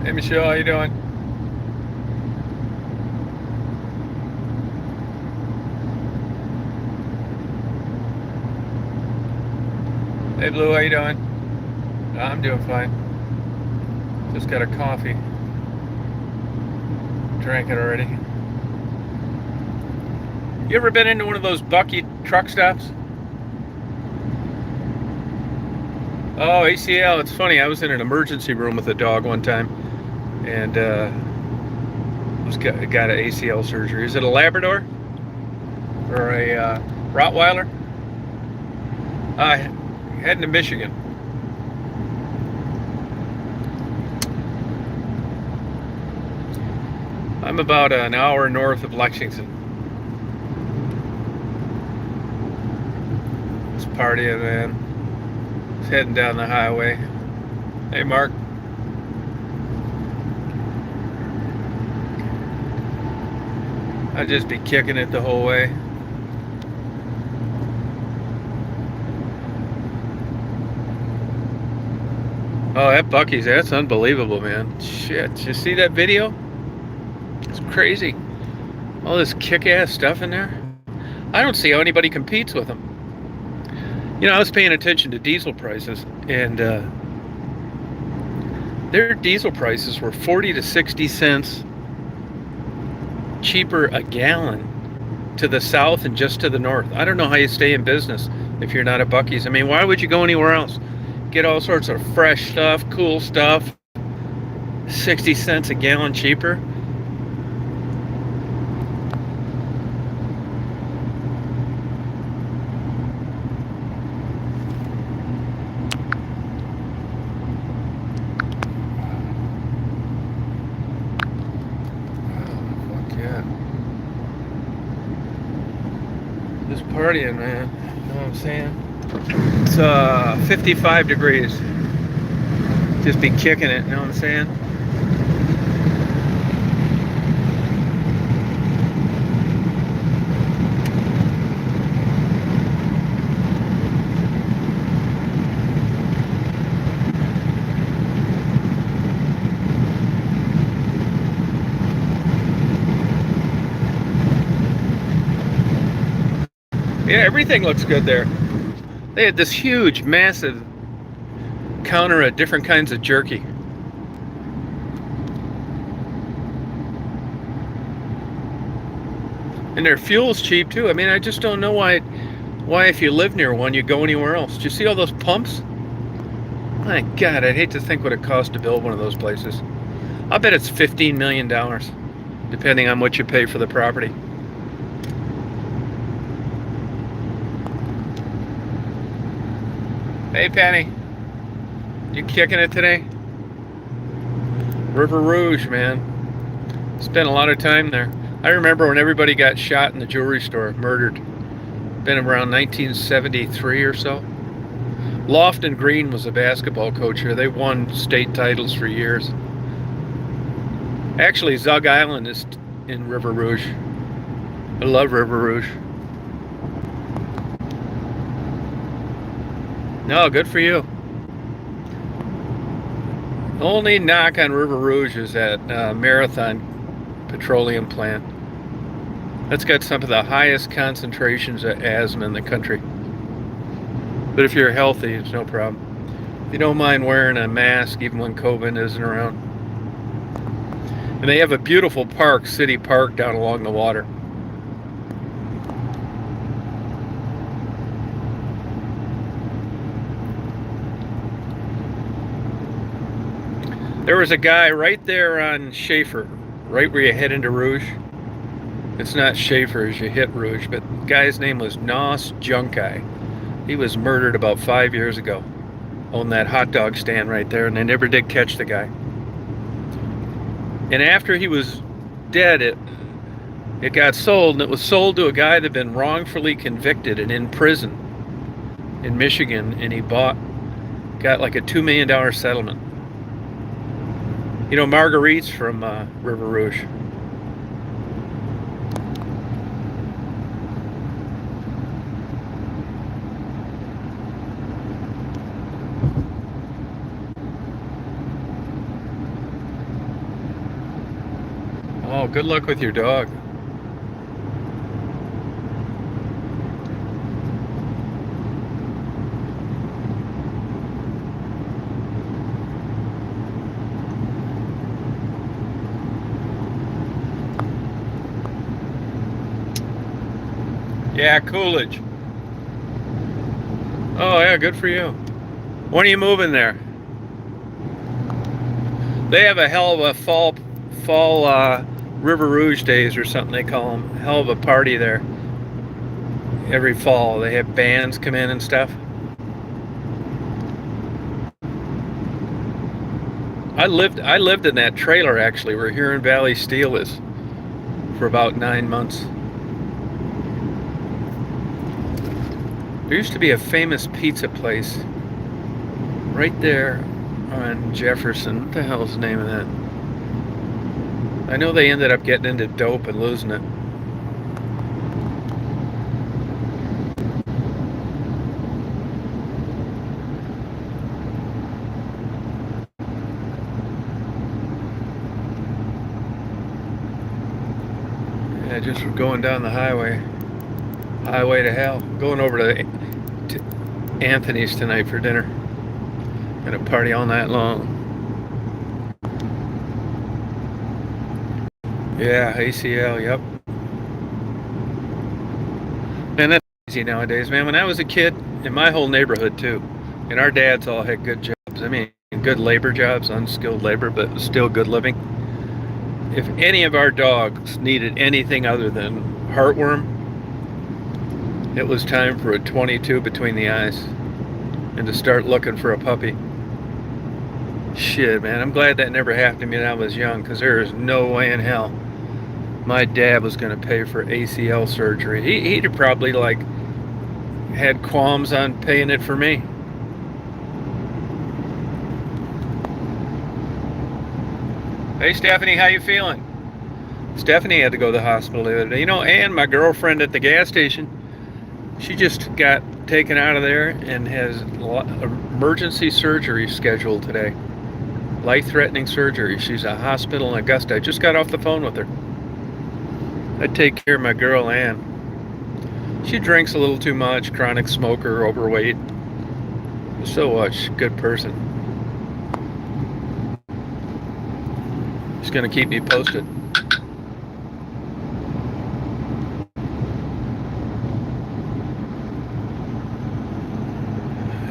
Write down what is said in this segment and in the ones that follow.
Hey Michelle, how you doing? Hey Blue, how you doing? I'm doing fine. Just got a coffee. Drank it already. You ever been into one of those Bucky truck stops? Oh, ACL. It's funny. I was in an emergency room with a dog one time, and got an ACL surgery. Is it a Labrador or a Rottweiler? Heading to Michigan. I'm about an hour north of Lexington. Just partying, man. Just heading down the highway. Hey, Mark. I'd just be kicking it the whole way. Oh, that Bucky's, that's unbelievable, man. Shit, did you see that video? It's crazy. All this kick-ass stuff in there. I don't see how anybody competes with them. You know, I was paying attention to diesel prices, and their diesel prices were 40 to 60 cents cheaper a gallon to the south and just to the north. I don't know how you stay in business if you're not at Bucky's. I mean, why would you go anywhere else? Get all sorts of fresh stuff, cool stuff, 60 cents a gallon cheaper. Fuck yeah. Just partying, man. You know what I'm saying? It's 55 degrees. Just be kicking it, you know what I'm saying? Yeah, everything looks good there. They had this huge, massive counter of different kinds of jerky. And their fuel's cheap too. I mean, I just don't know why if you live near one, you go anywhere else. Do you see all those pumps? My God, I'd hate to think what it costs to build one of those places. I'll bet it's $15 million, depending on what you pay for the property. Hey, Penny. You kicking it today? River Rouge, man. Spent a lot of time there. I remember when everybody got shot in the jewelry store, murdered. Been around 1973 or so. Lofton Green was a basketball coach here. They won state titles for years. Actually, Zug Island is in River Rouge. I love River Rouge. No, good for you. The only knock on River Rouge is that Marathon petroleum plant. That's got some of the highest concentrations of asthma in the country. But if you're healthy, it's no problem. You don't mind wearing a mask even when COVID isn't around. And they have a beautiful park, city park, down along the water. There was a guy right there on Schaefer, right where you head into Rouge. It's not Schaefer as you hit Rouge, but the guy's name was Nos Junkai. He was murdered about 5 years ago. Owned that hot dog stand right there, and they never did catch the guy. And after he was dead, it got sold, and it was sold to a guy that had been wrongfully convicted and in prison in Michigan, and he got like a $2 million settlement. You know, Marguerite's from River Rouge. Oh, good luck with your dog. Yeah, Coolidge. Oh, yeah, good for you. When are you moving there? They have a hell of a fall River Rouge days or something they call them. Hell of a party there every fall. They have bands come in and stuff. I lived in that trailer actually where Huron Valley Steel is for about 9 months. There used to be a famous pizza place right there on Jefferson. What the hell's the name of that? I know they ended up getting into dope and losing it. Yeah, just going down the highway to hell. Going over to Anthony's tonight for dinner. Gonna party all night long. Yeah, ACL, yep. And that's easy nowadays, man. When I was a kid, in my whole neighborhood too, and our dads all had good jobs. I mean, good labor jobs, unskilled labor, but still good living. If any of our dogs needed anything other than heartworm, it was time for a 22 between the eyes and to start looking for a puppy. Shit, man, I'm glad that never happened to me when I was young, because there is no way in hell my dad was going to pay for ACL surgery. He'd have probably like had qualms on paying it for me. Hey Stephanie, how you feeling? Stephanie had to go to the hospital the other day. You know, and my girlfriend at the gas station, she just got taken out of there and has emergency surgery scheduled today. Life-threatening surgery. She's at a hospital in Augusta. I just got off the phone with her. I take care of my girl Ann. She drinks a little too much, chronic smoker, overweight. So what? She's a good person. She's gonna keep me posted.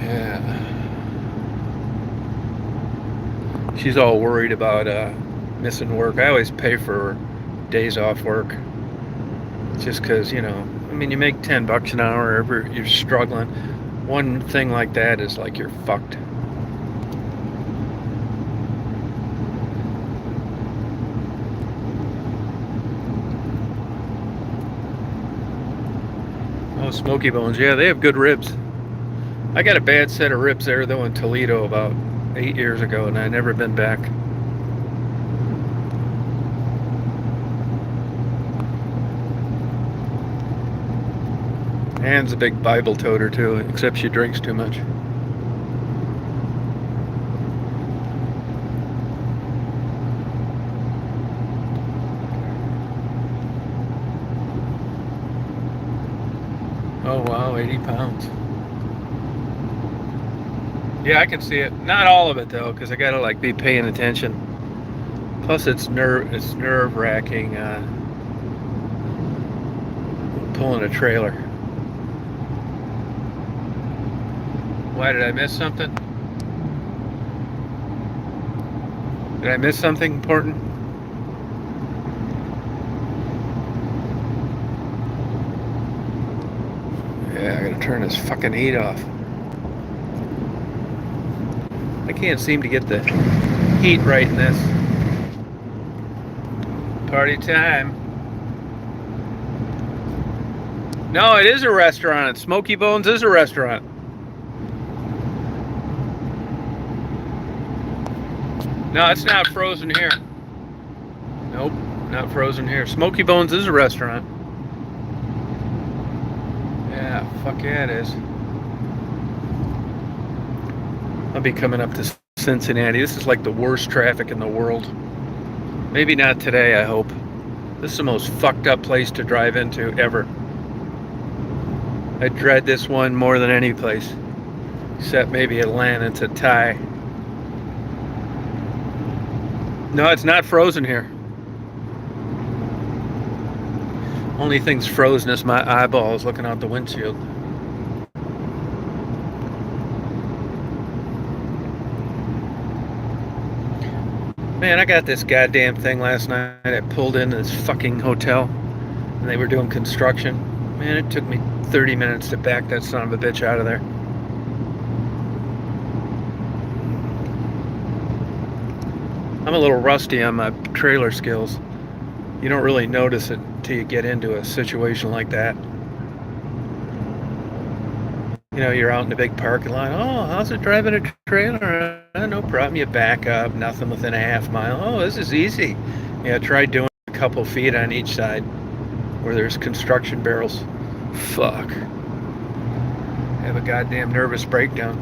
Yeah. She's all worried about missing work. I always pay for days off work. Just because, you know, I mean, you make $10 an hour, or you're struggling. One thing like that is like you're fucked. Oh, Smoky Bones, yeah, they have good ribs. I got a bad set of ribs there though in Toledo about 8 years ago, and I never been back. Ann's a big Bible toter too, except she drinks too much. Oh wow, 80 pounds. Yeah, I can see it. Not all of it though, because I gotta like be paying attention. Plus, it's nerve wracking pulling a trailer. Why did I miss something? Did I miss something important? Yeah, I gotta turn this fucking heat off. I can't seem to get the heat right in this. Party time. No, it is a restaurant. Smoky Bones is a restaurant. No, it's not frozen here. Nope, not frozen here. Smoky Bones is a restaurant. Yeah, fuck yeah it is. I'll be coming up to Cincinnati. This is like the worst traffic in the world. Maybe not today, I hope. This is the most fucked up place to drive into ever. I dread this one more than any place, except maybe Atlanta to Thai. No, it's not frozen here. Only thing's frozen is my eyeballs looking out the windshield. Man, I got this goddamn thing last night. I pulled into this fucking hotel and they were doing construction. Man, it took me 30 minutes to back that son of a bitch out of there. I'm a little rusty on my trailer skills. You don't really notice it until you get into a situation like that. You know, you're out in a big parking lot. Oh, how's it driving a trailer? No problem. You back up, nothing within a half mile. Oh, this is easy. Yeah, try doing a couple feet on each side where there's construction barrels. Fuck. I have a goddamn nervous breakdown.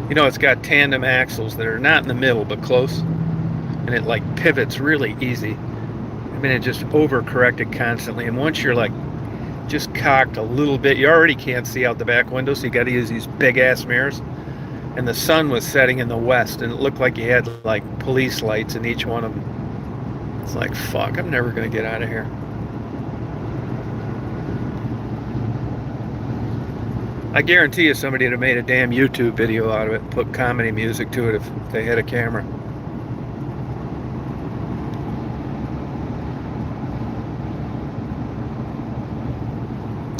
You know, it's got tandem axles that are not in the middle but close, and it like pivots really easy. I mean, it just overcorrected constantly, and once you're like just cocked a little bit, you already can't see out the back window, so you got to use these big ass mirrors. And the sun was setting in the west, and it looked like you had like police lights in each one of them. It's like, fuck, I'm never gonna get out of here. I guarantee you somebody would have made a damn YouTube video out of it and put comedy music to it if they had a camera.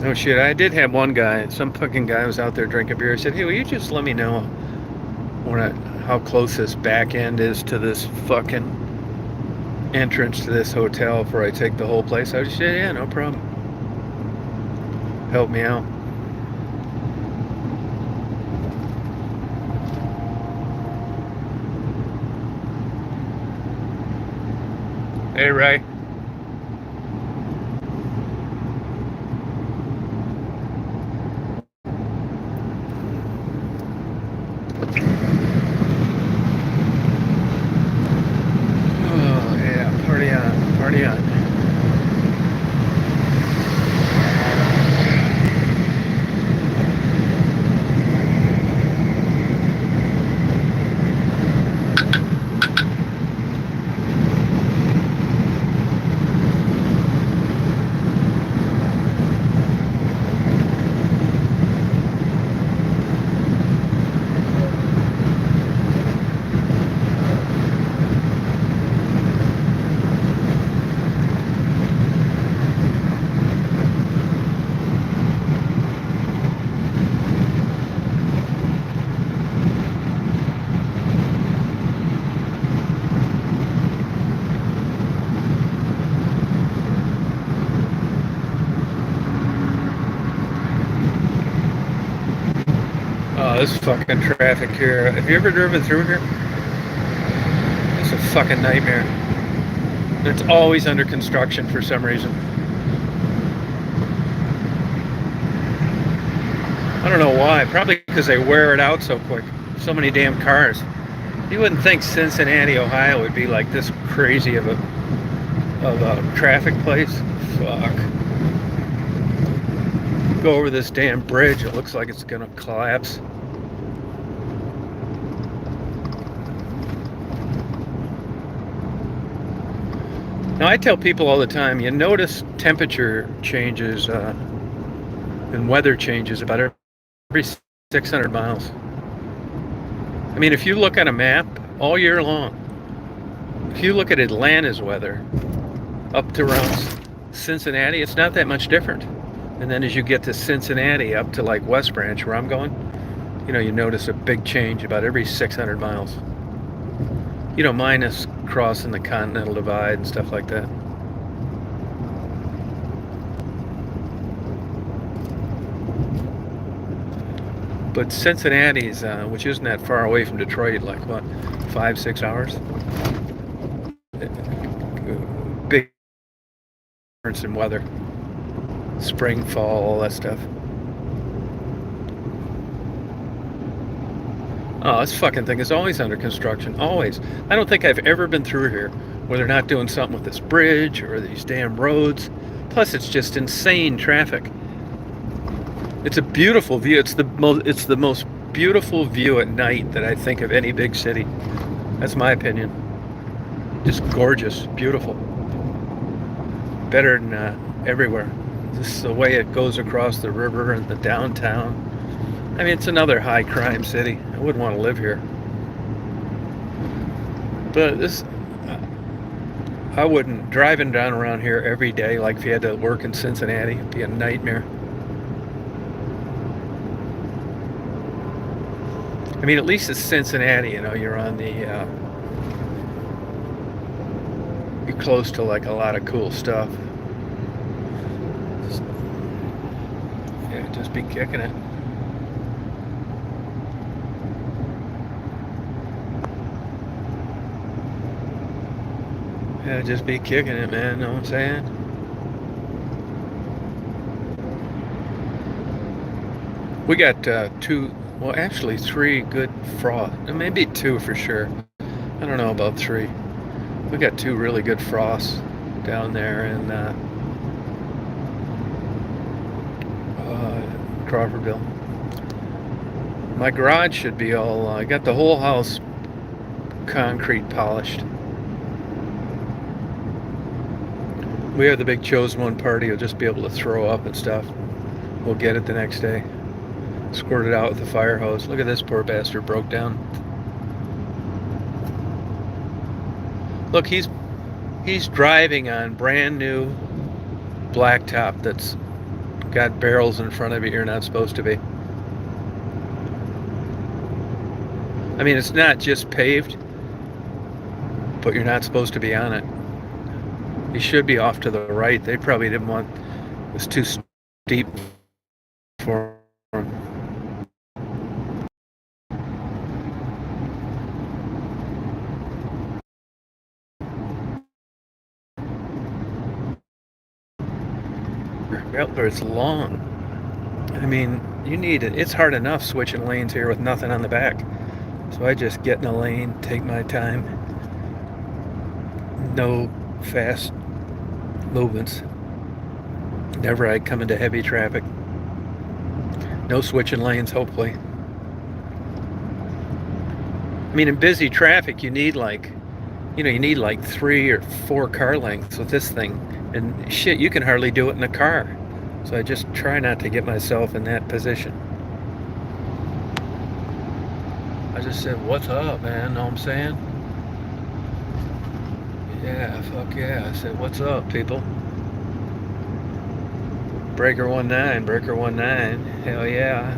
Oh shit, I did have one guy, some fucking guy was out there drinking beer. He said, hey, will you just let me know how close this back end is to this fucking entrance to this hotel before I take the whole place? I just said, yeah, no problem. Help me out. Hey, Ray. Oh, yeah, party on, party on. Oh, this fucking traffic here. Have you ever driven through here? It's a fucking nightmare. It's always under construction for some reason. I don't know why. Probably because they wear it out so quick. So many damn cars. You wouldn't think Cincinnati, Ohio would be like this crazy of a traffic place. Fuck. Go over this damn bridge. It looks like it's gonna collapse. Now, I tell people all the time, you notice temperature changes and weather changes about every 600 miles. I mean, if you look at a map all year long, if you look at Atlanta's weather up to around Cincinnati, it's not that much different. And then as you get to Cincinnati up to like West Branch, where I'm going, you know, you notice a big change about every 600 miles. You know, minus crossing the Continental Divide and stuff like that. But Cincinnati's, which isn't that far away from Detroit, like what, 5-6 hours? Big difference in weather. Spring, fall, all that stuff. Oh, this fucking thing is always under construction. Always. I don't think I've ever been through here where they're not doing something with this bridge or these damn roads. Plus, it's just insane traffic. It's a beautiful view. It's the most beautiful view at night that I think of any big city. That's my opinion. Just gorgeous, beautiful. Better than everywhere. This is the way it goes across the river and the downtown. I mean, it's another high crime city. I wouldn't want to live here. But I wouldn't. Driving down around here every day, like if you had to work in Cincinnati, it'd be a nightmare. I mean, at least it's Cincinnati, you know, you're on the, you're close to like a lot of cool stuff. Yeah, just be kicking it. Yeah, just be kicking it, man, know what I'm saying? We got well, actually 3 good frost, maybe 2 for sure. I don't know about 3. We got 2 really good frosts down there in Crawfordville. My garage should be all, I got the whole house concrete polished. We have the big chosen one party. You'll just be able to throw up and stuff. We'll get it the next day. Squirt it out with the fire hose. Look at this poor bastard, broke down. Look, he's driving on brand new blacktop that's got barrels in front of it you're not supposed to be. I mean, it's not just paved, but you're not supposed to be on it. He should be off to the right. They probably didn't want, it was too steep for him. But it's long. I mean, you need it. It's hard enough switching lanes here with nothing on the back. So I just get in a lane, take my time. No fast movements. Never I come into heavy traffic. No switching lanes, hopefully. I mean, in busy traffic, you need like, you need like 3 or 4 car lengths with this thing. And shit, you can hardly do it in a car. So I just try not to get myself in that position. I just said, what's up, man? Know what I'm saying? Yeah, fuck yeah. I said, what's up, people? Breaker 19, Breaker 19. Hell yeah.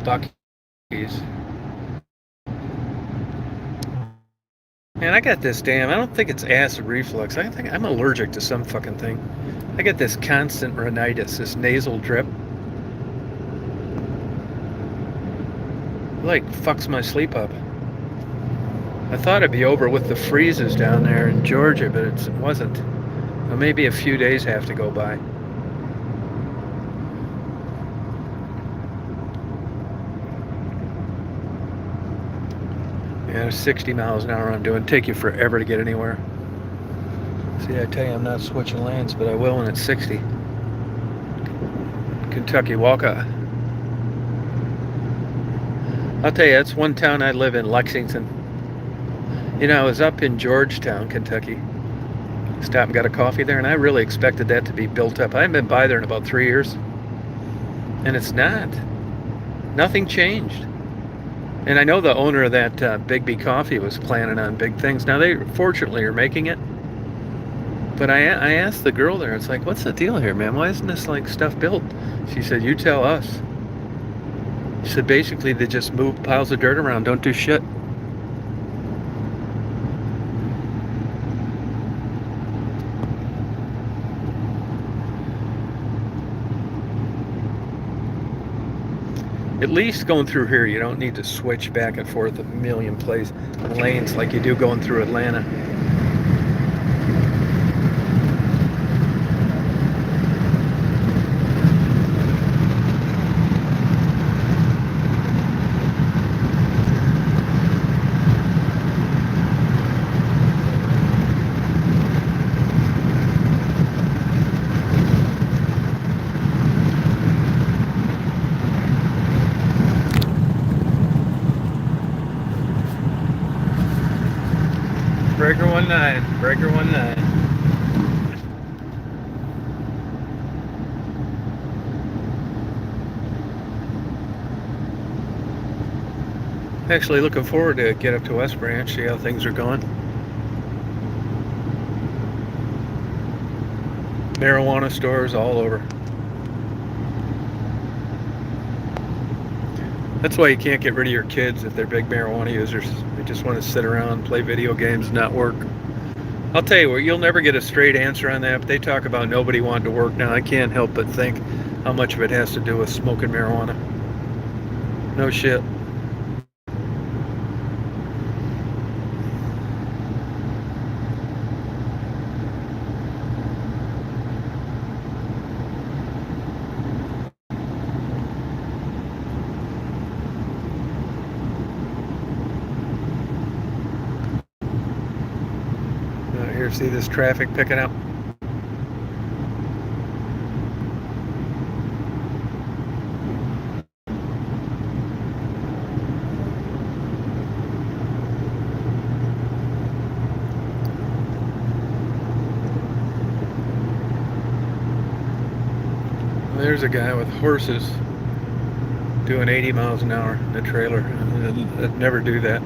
Bucky's. Man, I got this damn, I don't think it's acid reflux. I think I'm allergic to some fucking thing. I get this constant rhinitis, this nasal drip. It like fucks my sleep up. I thought it'd be over with the freezes down there in Georgia, but it wasn't. Well, maybe a few days have to go by. Yeah, 60 miles an hour I'm doing. Take you forever to get anywhere. See, I tell you, I'm not switching lanes, but I will when it's 60. Kentucky Walker. I'll tell you, that's one town I live in, Lexington. You know, I was up in Georgetown, Kentucky. Stopped and got a coffee there, and I really expected that to be built up. I haven't been by there in about 3 years. And it's not. Nothing changed. And I know the owner of that Bigby Coffee was planning on big things. Now, they fortunately are making it. But I asked the girl there, it's like, what's the deal here, man? Why isn't this, like, stuff built? She said, you tell us. She said, basically, they just move piles of dirt around, don't do shit. At least going through here, you don't need to switch back and forth a million lanes like you do going through Atlanta. Breaker 19. Breaker 19. Actually looking forward to get up to West Branch, see how things are going. Marijuana stores all over. That's why you can't get rid of your kids if they're big marijuana users. They just want to sit around, play video games, and not work. I'll tell you what, you'll never get a straight answer on that, but they talk about nobody wanting to work now. I can't help but think how much of it has to do with smoking marijuana. No shit. Here, see this traffic picking up? There's a guy with horses doing 80 miles an hour in a trailer. I'd never do that.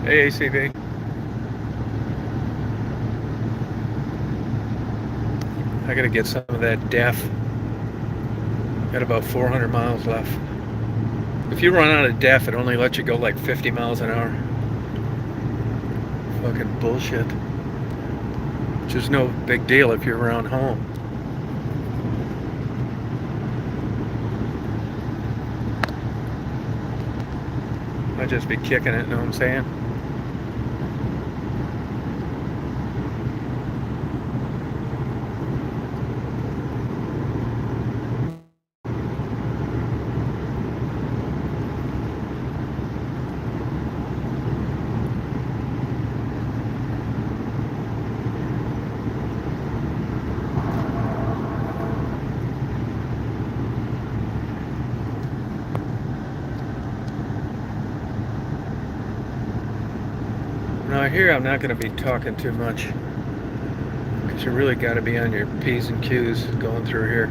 Hey, ACV. I gotta get some of that DEF. Got about 400 miles left. If you run out of DEF, it only lets you go like 50 miles an hour. Fucking bullshit. Which is no big deal if you're around home. I'd just be kicking it, know what I'm saying? Now here I'm not going to be talking too much, because you really got to be on your P's and Q's going through here.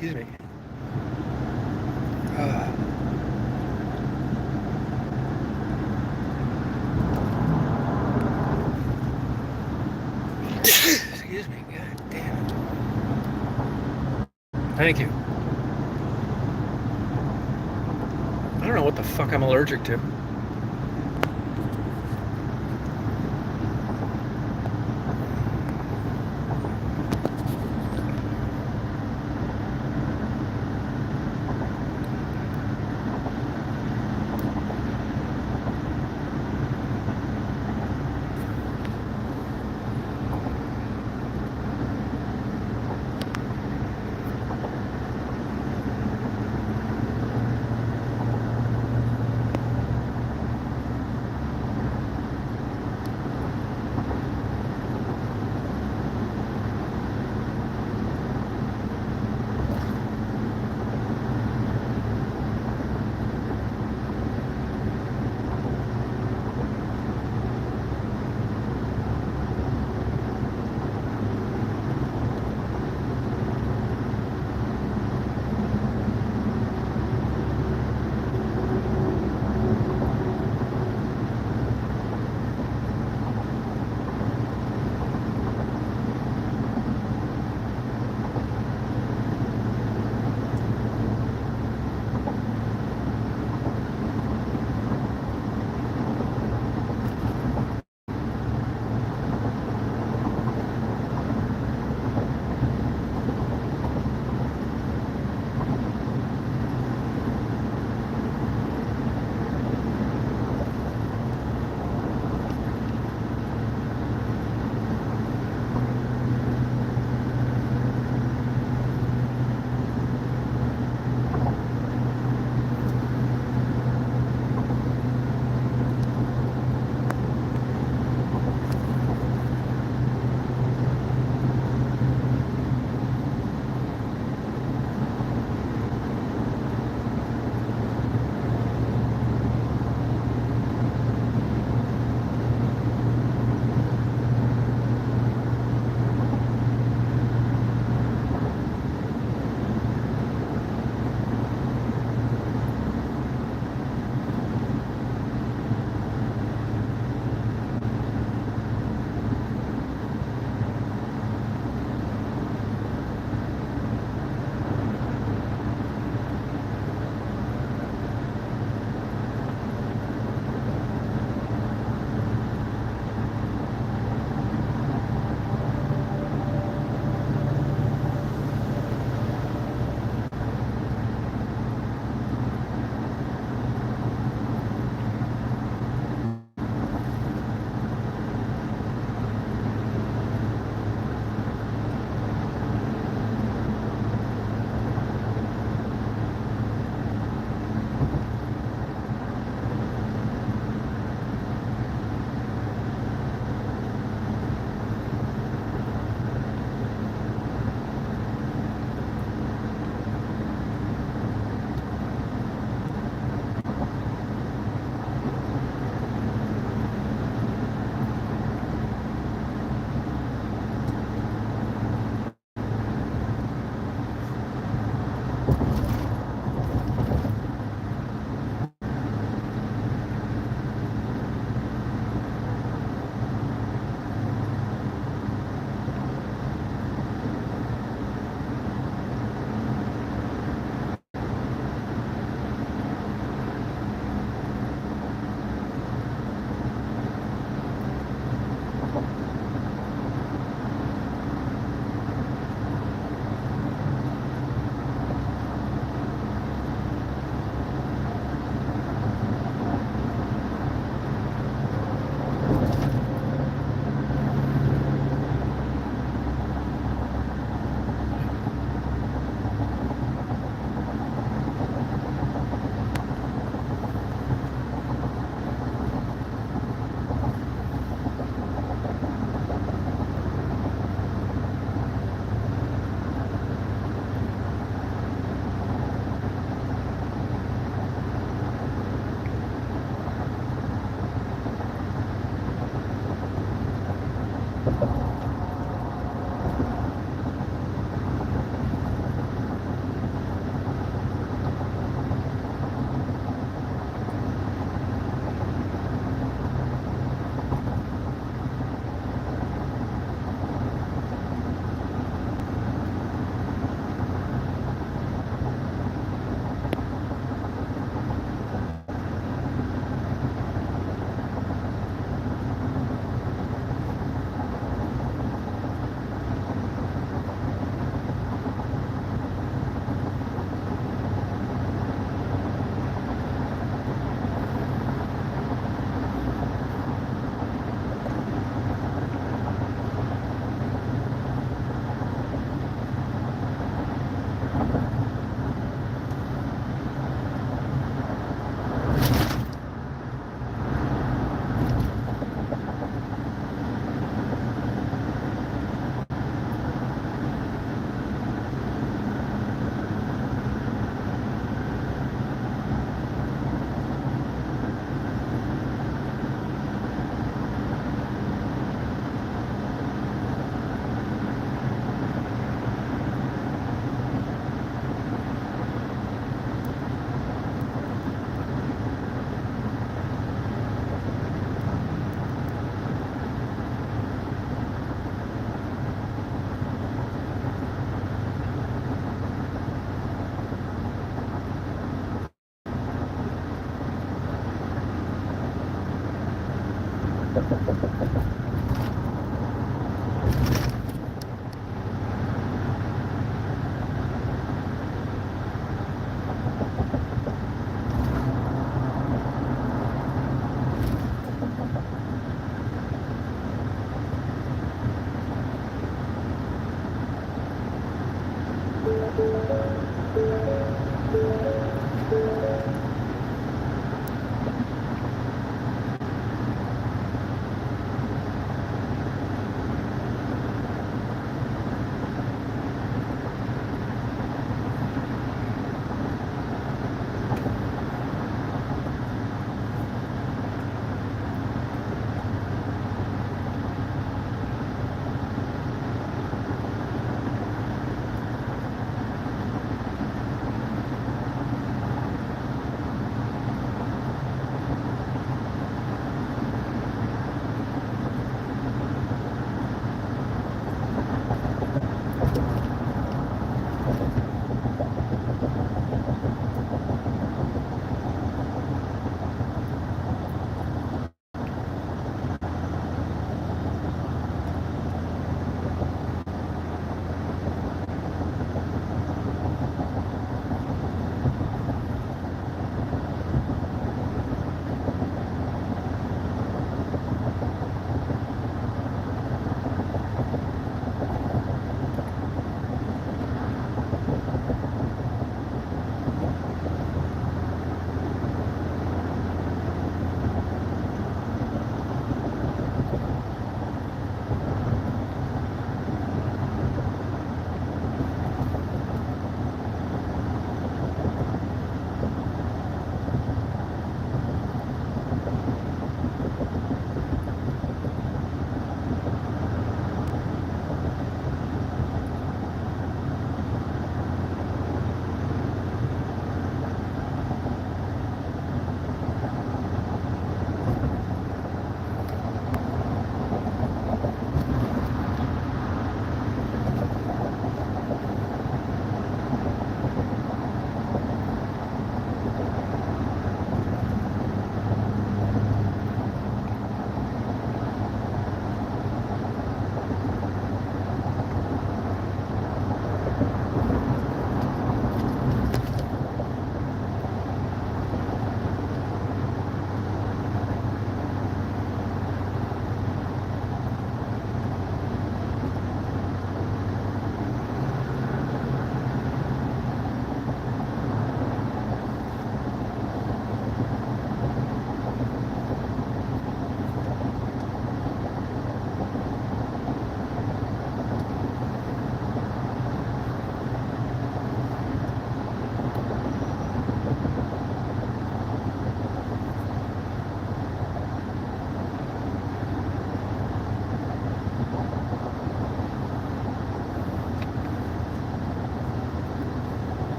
Excuse me. Thank you. I don't know what the fuck I'm allergic to.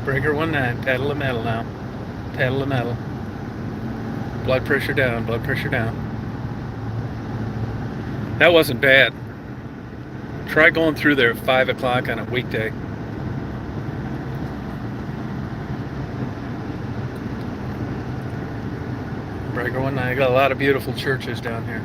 Breaker 19, pedal to metal now. Pedal to metal. Blood pressure down, blood pressure down. That wasn't bad. Try going through there at 5 o'clock on a weekday. Breaker 19, I got a lot of beautiful churches down here.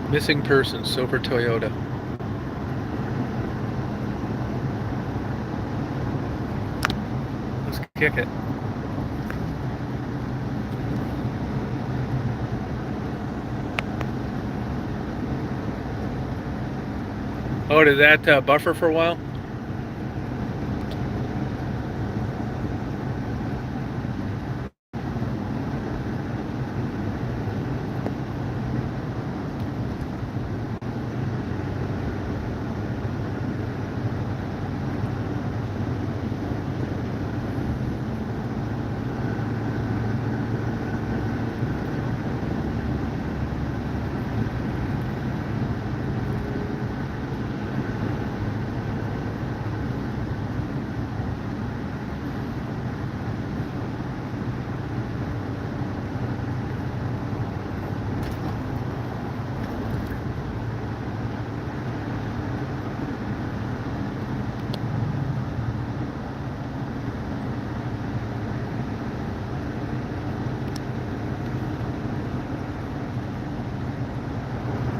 Missing person, silver Toyota. Let's kick it. Oh, did that buffer for a while?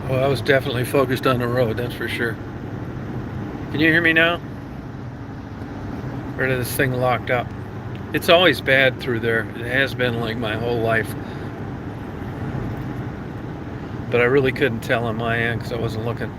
Well, I was definitely focused on the road, that's for sure. Can you hear me now? Or is this thing locked up? It's always bad through there. It has been like my whole life. But I really couldn't tell on my end because I wasn't looking.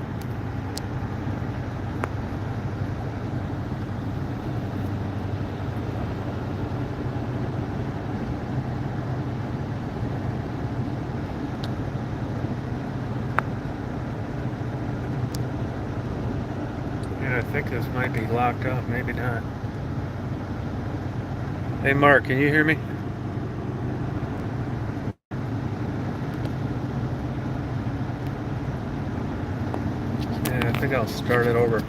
I think this might be locked up, maybe not. Hey Mark, can you hear me? Yeah, I think I'll start it over.